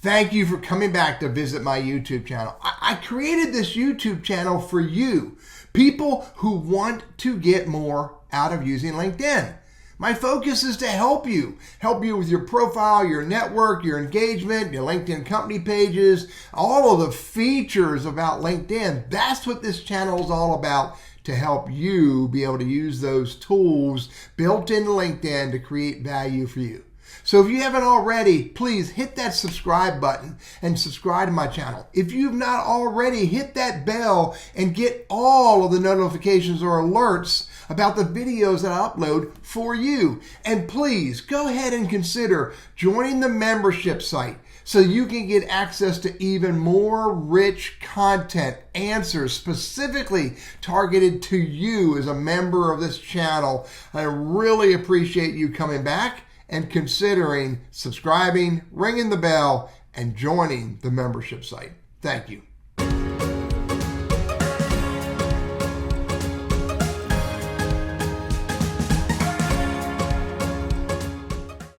Thank you for coming back to visit my YouTube channel. I created this YouTube channel for you, people who want to get more out of using LinkedIn. My focus is to help you with your profile, your network, your engagement, your LinkedIn company pages, all of the features about LinkedIn. That's what this channel is all about, to help you be able to use those tools built into LinkedIn to create value for you. So if you haven't already, please hit that subscribe button and subscribe to my channel. If you've not already, hit that bell and get all of the notifications or alerts about the videos that I upload for you. And please go ahead and consider joining the membership site so you can get access to even more rich content, answers specifically targeted to you as a member of this channel. I really appreciate you coming back and considering subscribing, ringing the bell, and joining the membership site. Thank you.